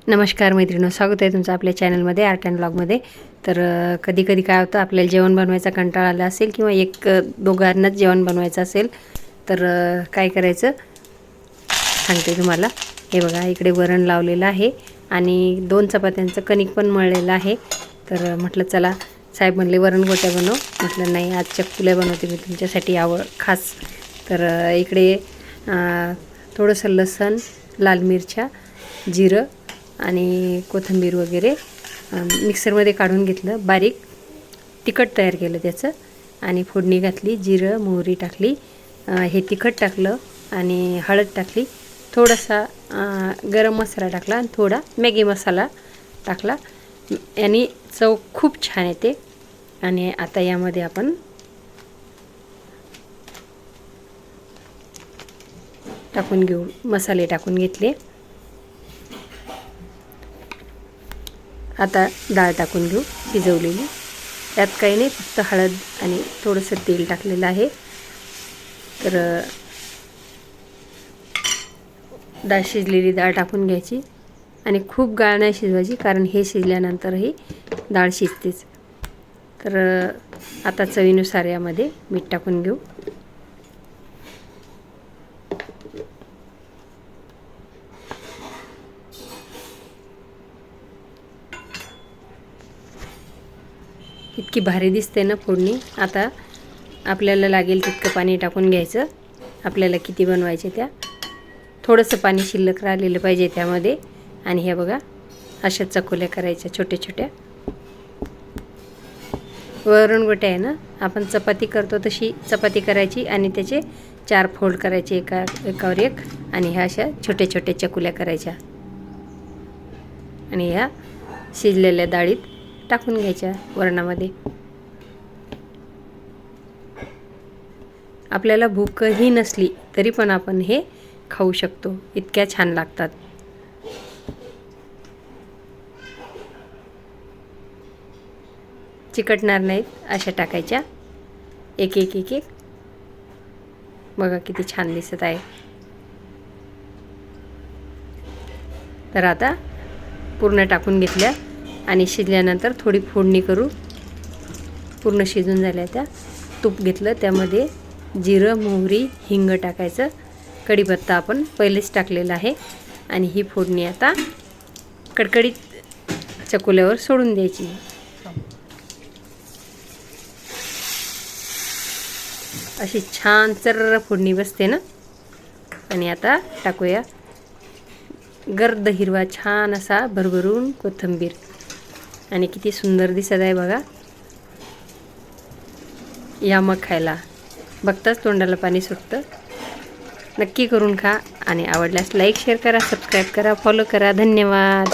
नमस्कार मैत्रिणींनो, स्वागत आहे तुमचं आपल्या चॅनलमध्ये आर्ट अँड ब्लॉगमध्ये। तर कधी कधी काय होतं, आपल्याला जेवण बनवायचा कंटाळा आला असेल किंवा एक दोघांनाच जेवण बनवायचं असेल तर काय करायचं सांगते तुम्हाला। हे बघा, इकडे वरण लावलेलं आहे आणि 2 चपात्यांचं कणिक पण मळलेलं आहे। तर म्हटलं चला, साहेब म्हणले वरण गोट्या बनव, म्हटलं नाही, आज चकुल्या बनवते मी तुमच्यासाठी खास। तर इकडे थोडंसं लसण, लाल मिरच्या, जिरं आणि कोथिंबीर वगैरे मिक्सरमध्ये काढून घेतलं, बारीक तिखट तयार केलं त्याचं आणि फोडणी घातली, जिरं मोहरी टाकली, हे तिखट टाकलं आणि हळद टाकली, थोडासा गरम मसाला टाकला आणि थोडा मॅगी मसाला टाकला, यानी चव खूप छान येते। आणि आता यामध्ये आपण टाकून घेऊ, मसाले टाकून घेतले। आता डाळ टाकून घेऊ शिजवलेली, त्यात काही नाही, फक्त हळद आणि थोडंसं तेल टाकलेलं आहे। तर डाळ शिजलेली डाळ टाकून घ्यायची आणि खूप गाळ नाही शिजवायची, कारण हे शिजल्यानंतरही डाळ शिजतेच। तर आता चवीनुसार यामध्ये मीठ टाकून घेऊ। इतकी भारी दिसते ना फोडणी। आता आपल्याला लागेल तितकं पाणी टाकून घ्यायचं, आपल्याला किती बनवायचे त्या, थोडंसं पाणी शिल्लक राहिलेलं पाहिजे त्यामध्ये। आणि हे बघा, अशा चकोल्या करायच्या छोट्या छोट्या, वरण गोट्या आहे ना, आपण चपाती करतो तशी चपाती करायची आणि त्याचे 4 फोल्ड करायचे, एकावर एक, आणि ह्या अशा छोट्या छोट्या चकुल्या करायच्या आणि ह्या शिजलेल्या डाळीत टाकून घ्यायच्या वरणामध्ये। आपल्याला भूकही नसली तरी पण आपण हे खाऊ शकतो, इतक्या छान लागतात। चिकटणार नाहीत अशा टाकायच्या, एक एक एक एक। बघा किती छान दिसत आहे। तर आता पूर्ण टाकून घेतल्या आणि शिजल्यानंतर थोडी फोडणी करू। पूर्ण शिजून झाल्या त्या, तूप घेतलं, त्यामध्ये जिरं मोहरी हिंग टाकायचं, कढीपत्ता आपण पहिलेच टाकलेला आहे आणि ही फोडणी आता कडकडीत चकुल्यावर सोडून द्यायची। अशी छान चर्र फोडणी बसते ना। आणि आता टाकूया गर्द हिरवा छान असा भरभरून कोथिंबीर, आणि किती सुंदर दिसत आहे बघा। या मग खायला, बघताच तोंडाला पाणी सुटतं। नक्की करून खा आणि आवडल्यास लाईक शेअर करा, सबस्क्राईब करा, फॉलो करा। धन्यवाद।